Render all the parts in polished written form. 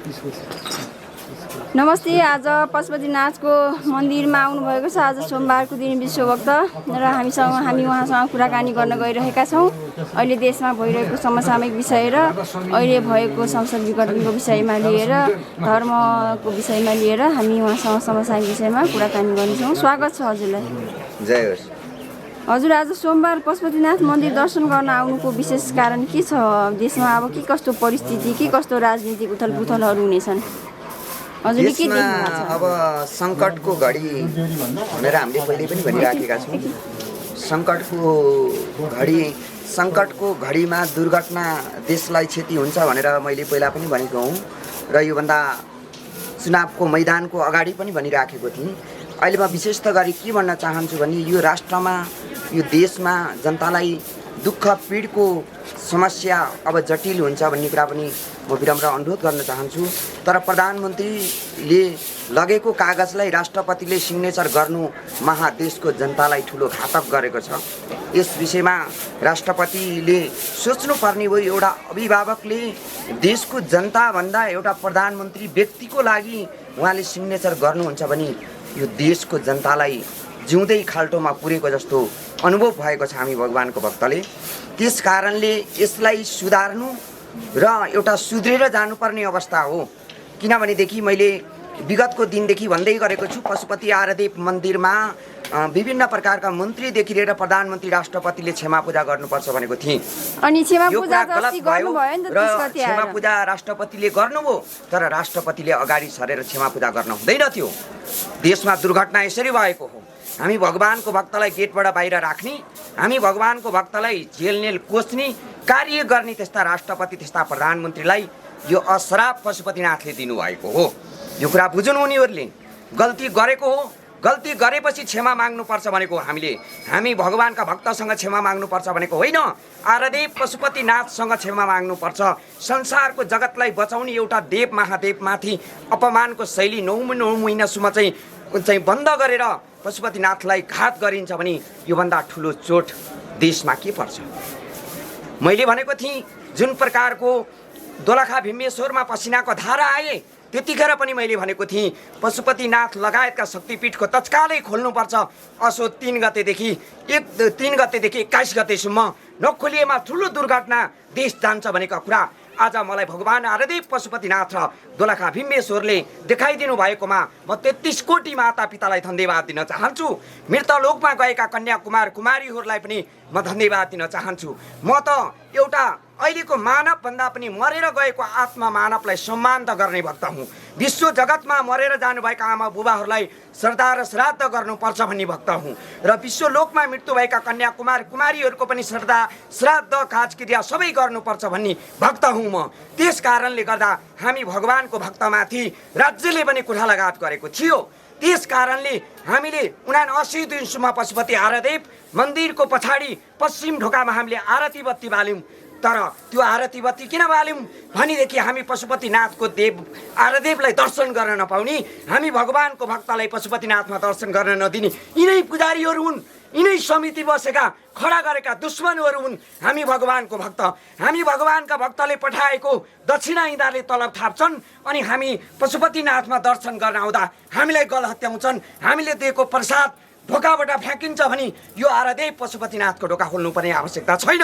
नमस्ते। आज पशुपतिनाथको मन्दिरमा आउनुभएको छ। आज सोमबारको दिन विश्वभक्त र हामी उहाँसँग कुराकानी गर्न गइरहेका छौँ। अहिले देशमा भइरहेको समसामयिक विषय र अहिले भएको संसद विघटनको विषयमा लिएर, धर्मको विषयमा लिएर हामी उहाँसँग समसामयिक विषयमा कुराकानी गर्नेछौँ। स्वागत छ हजुरलाई। जय होस्। हजुर, आज सोमबार पशुपतिनाथ मन्दिर दर्शन गर्न आउनुको विशेष कारण के छ? देशमा अब के कस्तो परिस्थिति, के कस्तो राजनीतिक उथलपुथलहरू हुनेछन्? हजुरले के देख्नु भएको छ? अब सङ्कटको घडी भनेर हामीले पहिले पनि भनिराखेका छौँ। सङ्कटको घडीमा दुर्घटना देशलाई क्षति हुन्छ भनेर मैले पहिला पनि भनेको हुँ र योभन्दा चुनावको मैदानको अगाडि पनि भनिराखेको थिएँ। अहिले म विशेष गरी के भन्न चाहन्छु भने यो राष्ट्रमा, यो देशमा जनतालाई दुःख पीडको समस्या अब जटिल हुन्छ भन्ने कुरा पनि म विनम्र अनुरोध गर्न चाहन्छु। तर प्रधानमन्त्रीले लगेको कागजलाई राष्ट्रपतिले सिग्नेचर गर्नु महादेशको जनतालाई ठुलो घातक गरेको छ। यस विषयमा राष्ट्रपतिले सोच्नुपर्ने हो। एउटा अभिभावकले देशको जनताभन्दा एउटा प्रधानमन्त्री व्यक्तिको लागि उहाँले सिग्नेचर गर्नुहुन्छ भने यो देशको जनतालाई जिउँदै खाल्टोमा पुरेको जस्तो अनुभव भएको छ हामी भगवानको भक्तले। त्यस कारणले यसलाई सुधार्नु र एउटा सुध्रेर जानुपर्ने अवस्था हो। किनभनेदेखि मैले विगतको दिनदेखि भन्दै गरेको छु, पशुपति आरादेव मन्दिरमा विभिन्न प्रकारका मन्त्रीदेखि लिएर प्रधानमन्त्री राष्ट्रपतिले क्षमा पूजा गर्नुपर्छ भनेको थिएँ। अनि क्षमा यो पूजा कुरा गलत भयो र क्षमा पूजा राष्ट्रपतिले गर्नुभयो, तर राष्ट्रपतिले अगाडि सरेर क्षमा पूजा गर्न हुँदैन थियो। देशमा दुर्घटना यसरी भएको हो। हामी भगवानको भक्तलाई गेटबाट बाहिर राख्ने, हामी भगवानको भक्तलाई जेलनेल कोस्ने कार्य गर्ने त्यस्ता राष्ट्रपति, त्यस्ता प्रधानमन्त्रीलाई यो अश्राप पशुपतिनाथले दिनुभएको हो। यो कुरा बुझ्नु उनीहरूले गल्ती गरेको हो। गल्ती गरेपछि क्षमा माग्नुपर्छ भनेको हामी भगवानका भक्तसँग क्षमा माग्नुपर्छ भनेको होइन। आरादेव पशुपतिनाथसँग क्षमा माग्नुपर्छ। संसारको जगतलाई बचाउने एउटा देव महादेवमाथि अपमानको शैली 9 महिनासम्म चाहिँ बन्द गरेर पशुपतिनाथलाई घात गरिन्छ भने योभन्दा ठुलो चोट देशमा के पर्छ? मैले भनेको थिएँ, जुन प्रकारको दोलखा भीमेश्वरमा पसिनाको धारा आए त्यतिखेर पनि मैले भनेको थिएँ पशुपतिनाथ लगायतका शक्तिपीठको तत्कालै खोल्नुपर्छ। असो 3 गतेदेखि 21 गतेसम्म नखोलिएमा ठुलो दुर्घटना देश जान्छ भनेको कुरा आज मलाई भगवान आरादेव पशुपतिनाथ र दोलखा भीमेश्वरले देखाइदिनु भएकोमा म 33 कोटी माता पितालाई धन्यवाद दिन चाहन्छु। मृतलोकमा गएका कन्या कुमार कुमारीहरूलाई पनि म धन्यवाद दिन चाहन्छु। म त एउटा अहिलेको मानवभन्दा पनि मरेर गएको आत्मा मानवलाई सम्मान त गर्ने भक्त हुँ। विश्व जगतमा मरेर जानुभएका आमा बुबाहरूलाई श्रद्धा र श्राद्ध गर्नुपर्छ भन्ने भक्त हुँ र विश्वलोकमा मृत्यु भएका कन्या कुमार कुमारीहरूको पनि श्रद्धा श्राद्ध काजक्रिया सबै गर्नुपर्छ भन्ने भक्त हुँ म। त्यस कारणले गर्दा हामी भगवानको भक्तमाथि राज्यले पनि कुठालघात गरेको थियो। त्यस कारणले हामीले 79 दिनसम्म पशुपति आरादेव मन्दिरको पछाडि पश्चिम ढोकामा हामीले आरती बत्ती बाल्यौँ। तर त्यो आरती बत्ती किन बाल्यौँ भनेदेखि हामी पशुपतिनाथको देव आरादेवलाई दर्शन गर्न नपाउने, हामी भगवानको भक्तलाई पशुपतिनाथमा दर्शन गर्न नदिने यिनै पुजारीहरू हुन्, यिनै समिति बसेका खडा गरेका दुश्मनहरू हुन् हामी भगवानको भक्त। हामी भगवानका भक्तले पठाएको दक्षिणा यिनीहरूले तलब थाप्छन् अनि हामी पशुपतिनाथमा दर्शन गर्न आउँदा हामीलाई गल हत्याउँछन्। हामीले दिएको प्रसाद ढोकाबाट फ्याँकिन्छ भने यो आरादेव पशुपतिनाथको ढोका खोल्नुपर्ने आवश्यकता छैन।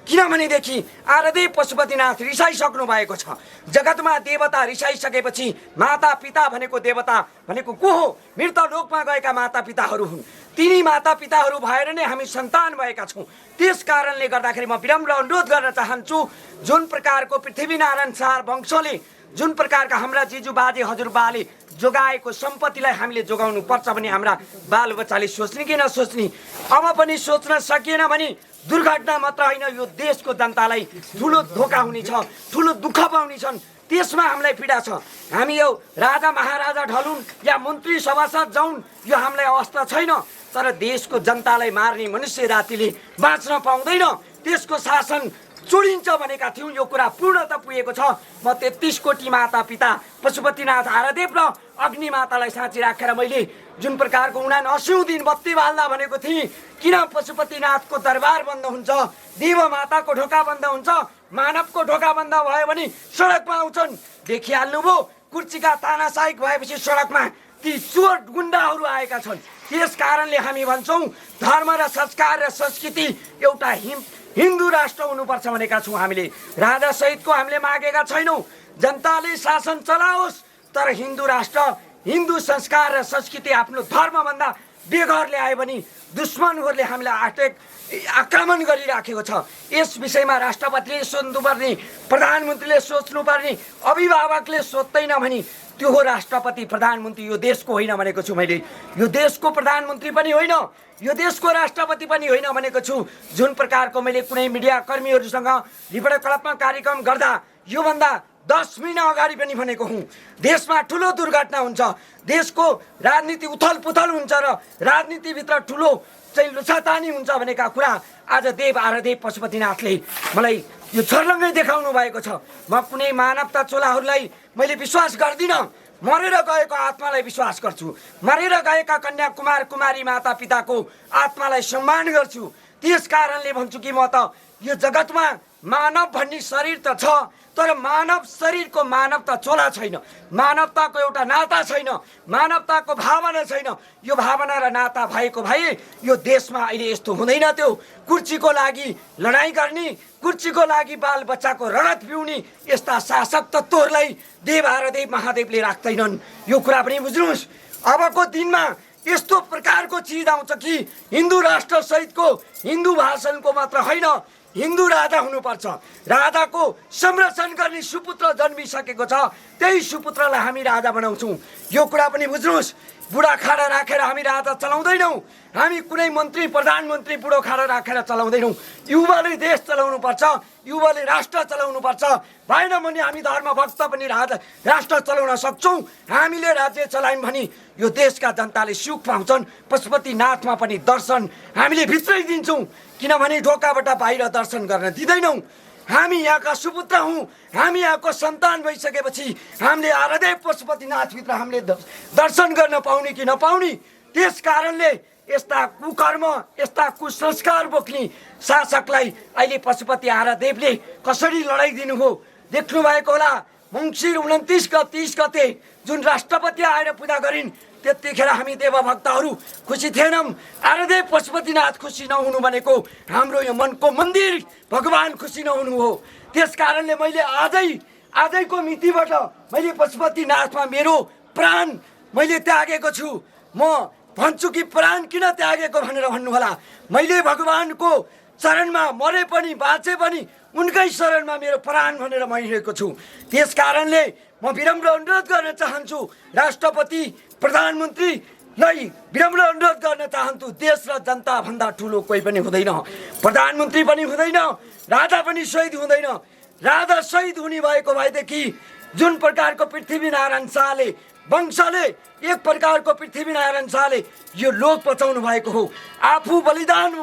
किनभनेदेखि आरादेव पशुपतिनाथ रिसाइसक्नु भएको छ। जगतमा देवता रिसाइसकेपछि माता पिता भनेको देवता भनेको को हो? मृत लोकमा गएका माता पिताहरू हुन्। तिनी माता पिताहरू भएर नै हामी सन्तान भएका छौँ। त्यस कारणले गर्दाखेरि म विनम्र अनुरोध गर्न चाहन्छु, जुन प्रकारको पृथ्वीनारायण शाह वंशले, जुन प्रकारका हाम्रा जिजु बाजे हजुरबाले जोगाएको सम्पत्तिलाई हामीले जोगाउनु पर्छ भने हाम्रा बालबच्चाले सोच्ने कि नसोच्ने? अब पनि सोच्न सकिएन भने दुर्घटना मात्र होइन, यो देशको जनतालाई ठुलो धोका हुनेछ, ठुलो दुःख पाउनेछन्। त्यसमा हामीलाई पीडा छ। हामी यो राजा महाराजा ढलुन् या मन्त्री सभासद जाउन्, यो हामीलाई अवस्था छैन। तर देशको जनतालाई मार्ने मनुष्य जातिले बाँच्न पाउँदैन। त्यसको शासन चुडिन्छ भनेका थियौँ। यो कुरा पूर्णता पुगेको छ। म 33 कोटी माता पिता पशुपतिनाथ आरादेव र अग्निमातालाई साँची राखेर मैले जुन प्रकारको 79 दिन बत्ती बाल्दा भनेको थिएँ, किन पशुपतिनाथको दरबार बन्द हुन्छ, देव माताको ढोका बन्द हुन्छ, मानवको ढोका बन्द भयो भने सडकमा आउँछन्। देखिहाल्नुभयो कुर्चीका तानाशाही भएपछि सडकमा ती चोर गुण्डाहरू आएका छन्। त्यस कारणले हामी भन्छौँ धर्म र संस्कार र संस्कृति एउटा हिन्दू राष्ट्र हुनुपर्छ भनेका छौँ। हामीले राजा सहितको हामीले मागेका छैनौँ। जनताले शासन चलाओस् तर हिन्दू राष्ट्र, हिन्दू संस्कार र संस्कृति आफ्नो धर्मभन्दा बेघरले आयो भने दुश्मनहरूले हामीलाई आक्रमण गरिराखेको छ। यस विषयमा राष्ट्रपतिले सोच्नुपर्ने, प्रधानमन्त्रीले सोच्नुपर्ने, अभिभावकले सोच्दैन भने त्यो हो राष्ट्रपति प्रधानमन्त्री यो देशको होइन भनेको छु मैले। यो देशको प्रधानमन्त्री पनि होइन, यो देशको राष्ट्रपति पनि होइन भनेको छु। जुन प्रकारको मैले कुनै मिडिया कर्मीहरूसँग रिपोर्टकल्पमा कार्यक्रम गर्दा योभन्दा 10 महिना अगाडि पनि भनेको हुँ, देशमा ठुलो दुर्घटना हुन्छ, देशको राजनीति उथल पुथल हुन्छ र राजनीतिभित्र ठुलो चाहिँ लुछातानी हुन्छ भनेका कुरा आज देव आरादेव पशुपतिनाथले मलाई यो छर्लङ्गै देखाउनु भएको छ। म कुनै मानवता चोलाहरूलाई मैले विश्वास गर्दिनँ, मरेर गएको आत्मालाई विश्वास गर्छु। मरेर गएका कन्या कुमार कुमारी माता पिताको आत्मालाई सम्मान गर्छु। त्यस कारणले भन्छु कि म त यो जगतमा मानव भन्ने शरीर त छ तर मानव शरीरको मानवता चोला छैन, मानवताको एउटा नाता छैन, मानवताको भावना छैन। यो भावना र नाता भएको भए यो देशमा अहिले यस्तो हुँदैन थियो। कुर्चीको लागि लडाइँ गर्ने, कुर्चीको लागि बाल बच्चाको रगत पिउने यस्ता शासक तत्त्वहरूलाई देव आरादेव महादेवले राख्दैनन्। यो कुरा पनि बुझ्नुहोस्। अबको दिनमा यस्तो प्रकारको चिज आउँछ कि हिन्दू राष्ट्र सहितको हिन्दू भाषणको मात्र होइन, हिन्दू राजा हुनुपर्छ। राजाको संरक्षण गर्ने सुपुत्र जन्मिसकेको छ, त्यही सुपुत्रलाई हामी राजा बनाउँछौँ। यो कुरा पनि बुझ्नुहोस्। बुढाखाडा राखेर हामी राजा चलाउँदैनौँ, हामी कुनै मन्त्री प्रधानमन्त्री बुढोखाडा राखेर चलाउँदैनौँ। युवाले देश चलाउनु पर्छ, युवाले राष्ट्र चलाउनु पर्छ। भएन भने हामी धर्मभक्त पनि राष्ट्र चलाउन सक्छौँ। हामीले राज्य चलायौँ भने यो देशका जनताले सुख पाउँछन्। पशुपतिनाथमा पनि दर्शन हामीले भित्रै दिन्छौँ, किनभने ढोकाबाट बाहिर दर्शन गर्न दिँदैनौँ। हामी यहाँका सुपुत्र हौँ, हामी यहाँको सन्तान भइसकेपछि हामीले आरादेव पशुपतिनाथभित्र हामीले दर्शन गर्न पाउने कि नपाउने। त्यस कारणले यस्ता कुकर्म, यस्ता कुसंस्कार बोक्ने शासकलाई अहिले पशुपति आरादेवले कसरी लडाइदिनु हो देख्नु भएको होला। मङ्सिर 29 गते 30 गते जुन राष्ट्रपति आएर पूजा गरिन् त्यतिखेर हामी देवभक्तहरू खुसी थिएनौँ। आरादेव पशुपतिनाथ खुसी नहुनु भनेको हाम्रो यो मनको मन्दिर भगवान खुसी नहुनु हो। त्यस कारणले मैले आजैको मितिबाट मैले पशुपतिनाथमा मेरो प्राण मैले त्यागेको छु। म भन्छु कि प्राण किन त्यागेको भनेर भन्नुहोला। मैले भगवानको शरणमा मरे पनि बाँचे पनि उनकै शरणमा मेरो प्राण भनेर महिरहेको छु। त्यस कारणले म विनम्र अनुरोध गर्न चाहन्छु, राष्ट्रपति प्रधानमन्त्रीलाई विनम्र अनुरोध गर्न चाहन्छु, देश र जनता भन्दा ठुलो कोही पनि हुँदैन, प्रधानमन्त्री पनि हुँदैन, राजा पनि शहीद हुँदैन। राजा शहीद हुने भएको भएदेखि जुन प्रकारको पृथ्वीनारायण शाहले वंशले एक प्रकारको पृथ्वीनारायण शाहले यो लोक बचाउनु भएको हो। आफू बलिदान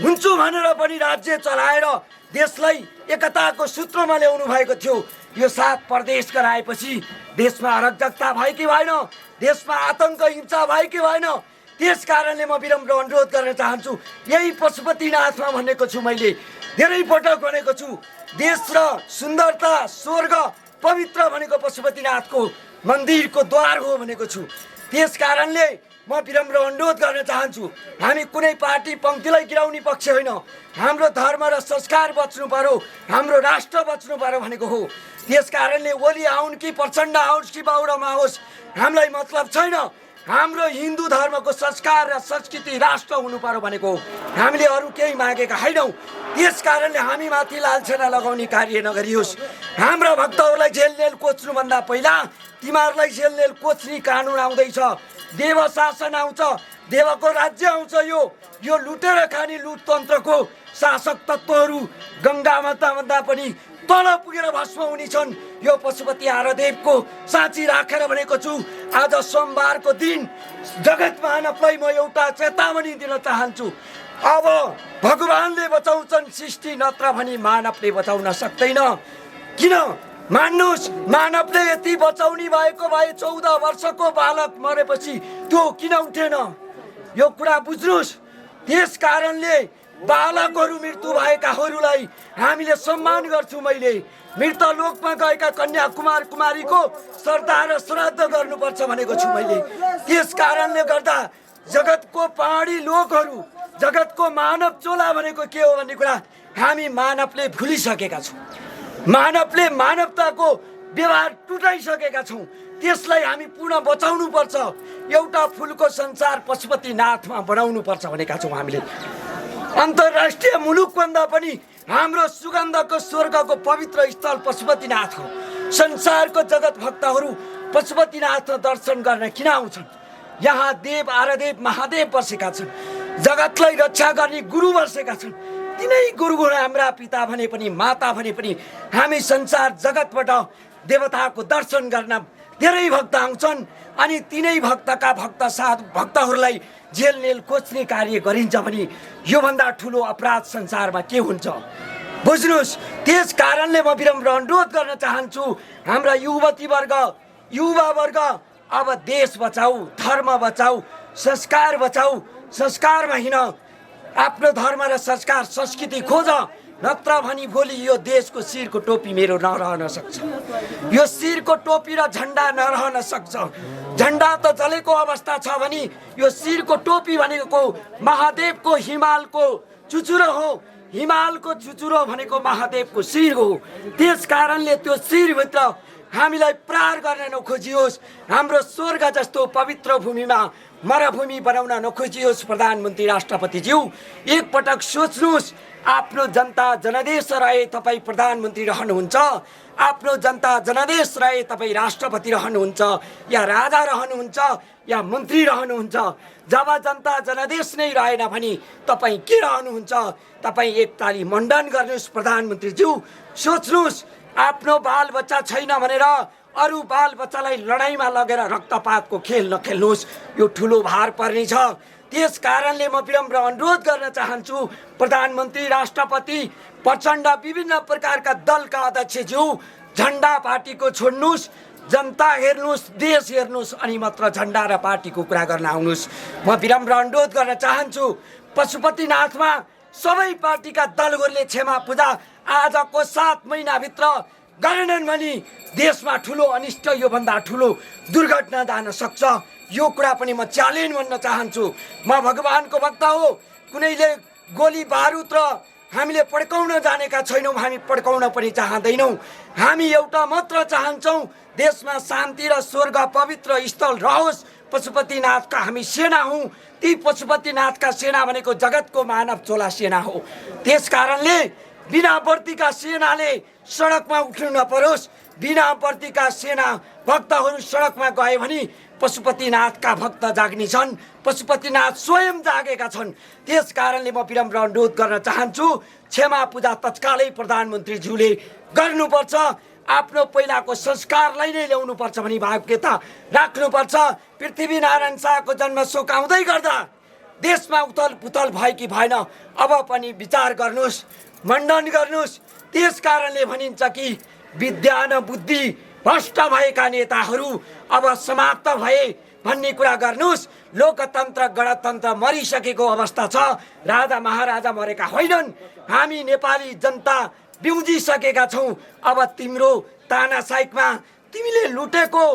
हुन्छु भनेर पनि राज्य चलाएर देशलाई एकताको सूत्रमा ल्याउनु भएको थियो। यो 7 प्रदेश गराएपछि देशमा अराजकता भयो कि भएन, देशमा आतंक हिंसा भयो कि भएन। त्यस कारणले म विनम्र अनुरोध गर्न चाहन्छु, यही पशुपतिनाथमा भनेको छु, मैले धेरै पटक भनेको छु, देश र सुन्दरता स्वर्ग पवित्र भनेको पशुपतिनाथको मन्दिरको द्वार हो भनेको छु। त्यस कारणले म विनम्र अनुरोध गर्न चाहन्छु, हामी कुनै पार्टी पङ्क्तिलाई गिराउने पक्ष होइन, हाम्रो धर्म र संस्कार बच्नु पर्यो, हाम्रो राष्ट्र बच्नु पर्यो भनेको हो। त्यस कारणले ओली आउन् कि प्रचण्ड आओस् कि बाहुडामा आओस् हामीलाई मतलब छैन। हाम्रो हिन्दू धर्मको संस्कार र संस्कृति राष्ट्र हुनु पर्यो भनेको हो। हामीले अरू केही मागेका छैनौँ। त्यस कारणले हामी माथि लालछना लगाउने कार्य नगरियोस्। हाम्रा भक्तहरूलाई जेल कोच्नुभन्दा पहिला तिमीहरूलाई जेल कोच्ने कानुन आउँदैछ, देव शासन आउँछ, देवको राज्य आउँछ। यो लुटेर खाने लुटतन्त्रको शासक तत्त्वहरू गङ्गा माताभन्दा पनि तल पुगेर भस्म हुने छन्। यो पशुपति आरादेवको साँची राखेर भनेको छु। आज सोमबारको दिन जगत मानवलाई म एउटा चेतावनी दिन चाहन्छु। अब भगवानले बचाउँछन् सृष्टि, नत्र भने मानवले बचाउन सक्दैन। किन मान्नुहोस्, मानवले यति बचाउने भएको भए 14 वर्षको बालक मरेपछि त्यो किन उठेन, यो कुरा बुझ्नुहोस्। त्यस कारणले बालकहरू मृत्यु भएकाहरूलाई हामीले सम्मान गर्छौँ। मैले मृत लोकमा गएका कन्याकुमार कुमारीको श्रद्धा र श्राद्ध गर्नुपर्छ भनेको छु मैले। त्यस कारणले गर्दा जगतको पहाडी लोकहरू, जगतको मानव चोला भनेको के हो भन्ने कुरा हामी मानवले भुलिसकेका छौँ। मानवले मानवताको व्यवहार टुटाइसकेका छौँ। त्यसलाई हामी पुनः बचाउनु पर्छ। एउटा फुलको संसार पशुपतिनाथमा बनाउनु पर्छ भनेका छौँ हामीले। अन्तर्राष्ट्रिय मुलुकभन्दा पनि हाम्रो सुगन्धको स्वर्गको पवित्र स्थल पशुपतिनाथ हो। संसारको जगत भक्तहरू पशुपतिनाथ दर्शन गर्न किन आउँछन्? यहाँ देव आरादेव महादेव बसेका छन्। जगतलाई रक्षा गर्ने गुरु बसेका छन्। तिनै गुरु हाम्रा पिता भने पनि माता भने पनि हामी संसार जगतबाट देवताको दर्शन गर्न धेरै भक्त आउँछन्। अनि तिनै भक्तका भक्तहरूलाई जेलनेल कोच्ने कार्य गरिन्छ भने योभन्दा ठुलो अपराध संसारमा के हुन्छ? बुझ्नुहोस्। त्यस कारणले म विनम्र अनुरोध गर्न चाहन्छु, हाम्रा युवा वर्ग अब देश बचाऊ, धर्म बचाऊ, संस्कार बचाऊ। संस्कारमा हिँड, आफ्नो धर्म र संस्कार संस्कृति खोज, नत्र भनी भोलि यो देशको शिरको टोपी मेरो नरहन सक्छ। यो शिरको टोपी र झन्डा नरहन सक्छ। झन्डा त जलेको अवस्था छ भने यो शिरको टोपी भनेको महादेवको हिमालको चुचुरो हो। हिमालको चुचुरो भनेको महादेवको शिर हो। त्यस कारणले त्यो शिरभित्र हामीलाई प्रहार गर्न नखोजियोस्। हाम्रो स्वर्ग जस्तो पवित्र भूमिमा मरुभूमि बनाउन नखोजियोस्। प्रधानमन्त्री राष्ट्रपतिज्यू, एकपटक सोच्नुहोस्। आफ्नो जनता जनादेश रहे तपाईँ प्रधानमन्त्री रहनुहुन्छ, आफ्नो जनता जनादेश रहे तपाईँ राष्ट्रपति रहनुहुन्छ, या राजा रहनुहुन्छ, या मन्त्री रहनुहुन्छ। जब जनता जनादेश नै रहेन भने तपाईँ के रहनुहुन्छ? तपाईँ एकताली मण्डन गर्नुहोस्। प्रधानमन्त्रीज्यू सोच्नुहोस्। आफ्नो बालबच्चा छैन भनेर अरू बालबच्चालाई लडाइँमा लगेर रक्तपातको खेल नखेल्नुहोस्। यो ठुलो भार पर्नेछ। त्यस कारणले म विनम्र अनुरोध गर्न चाहन्छु, प्रधानमन्त्री राष्ट्रपति प्रचण्ड विभिन्न प्रकारका दलका अध्यक्षज्यू, झन्डा पार्टीको छोड्नुहोस्, जनता हेर्नुहोस्, देश हेर्नुहोस्, अनि मात्र झन्डा र पार्टीको कुरा गर्न आउनुहोस्। म विनम्र अनुरोध गर्न चाहन्छु, पशुपतिनाथमा सबै पार्टीका दलहरूले क्षमा पूजा आजको 7 महिनाभित्र गरेनन् भने देशमा ठुलो अनिष्ट, योभन्दा ठुलो दुर्घटना जान सक्छ। यो कुरा पनि म च्यालेन्ज भन्न चाहन्छु। म भगवानको भक्त हो। कुनैले गोली बारुद र हामीले पड्काउन जानेका छैनौँ। हामी पड्काउन पनि चाहँदैनौँ। हामी एउटा मात्र चाहन्छौँ, देशमा शान्ति र स्वर्ग पवित्र स्थल रहोस्। पशुपतिनाथका हामी सेना हौँ। ती पशुपतिनाथका सेना भनेको जगतको मानव चोला सेना हो। त्यस कारणले बिना वर्दीका सेनाले सडकमा उठ्नु नपरोस्। बिना वर्दीका सेना भक्तहरू सडकमा गए भने पशुपतिनाथका भक्त जाग्ने छन्। पशुपतिनाथ स्वयं जागेका छन्। त्यस कारणले म विनम्र अनुरोध गर्न चाहन्छु, क्षमा पूजा तत्कालै प्रधानमन्त्रीज्यूले गर्नुपर्छ। आफ्नो पहिलाको संस्कारलाई नै ल्याउनुपर्छ भनी भावुकता राख्नुपर्छ। पृथ्वीनारायण शाहको जन्म शोकाउँदै गर्दा देशमा उथल पुथल भयो कि भएन, अब पनि विचार गर्नुहोस्, मण्डन गर्नुहोस्। त्यस कारणले भनिन्छ कि विद्या न बुद्धि भ्रष्ट भएका नेताहरू अब समाप्त भए भन्ने कुरा गर्नुहोस्। लोकतन्त्र गणतन्त्र मरिसकेको अवस्था छ। राजा महाराजा मरेका होइनन्। हामी नेपाली जनता बिउजिसकेका छौँ। अब तिम्रो तानाशाहीमा तिमीले लुटेको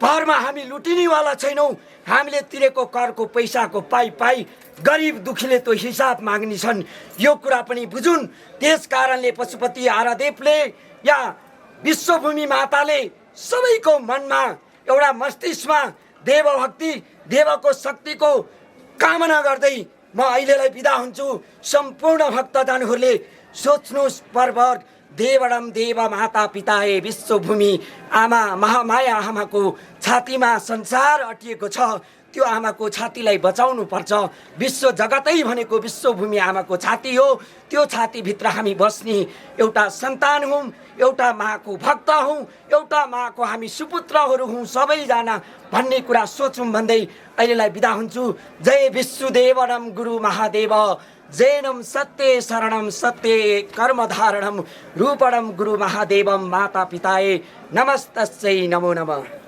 भरमा हामी लुटिनेवाला छैनौँ। हामीले तिरेको करको पैसाको पाई गरिब दुखीले त्यो हिसाब माग्ने छन्। यो कुरा पनि बुझुन्। त्यस कारणले पशुपति आरादेवले या विश्वभूमि माताले सबैको मनमा एउटा मस्तिष्कमा देवभक्ति, देवको शक्तिको कामना गर्दै म अहिलेलाई बिदा हुन्छु। सम्पूर्ण भक्तजनहरूले सोच्नुहोस्, पर्वत देवडम देव माता पिताए विश्वभूमि आमा महामाया आमाको छातीमा संसार अटिएको छ। त्यो आमाको छातीलाई बचाउनु पर्छ। विश्व जगतै भनेको विश्वभूमि आमाको छाती हो। त्यो छातीभित्र हामी बस्ने एउटा सन्तान हौँ, एउटा माको भक्त हौँ, एउटा माको हामी सुपुत्रहरू हौँ सबैजना भन्ने कुरा सोचौँ भन्दै अहिलेलाई बिदा हुन्छु। जय विश्वदेवरम गुरु महादेव, जैनम सत्य शरणम सत्य कर्मधारणम रूपणम गुरु महादेवम माता पिताए नमस्तस्यै नमो नमः।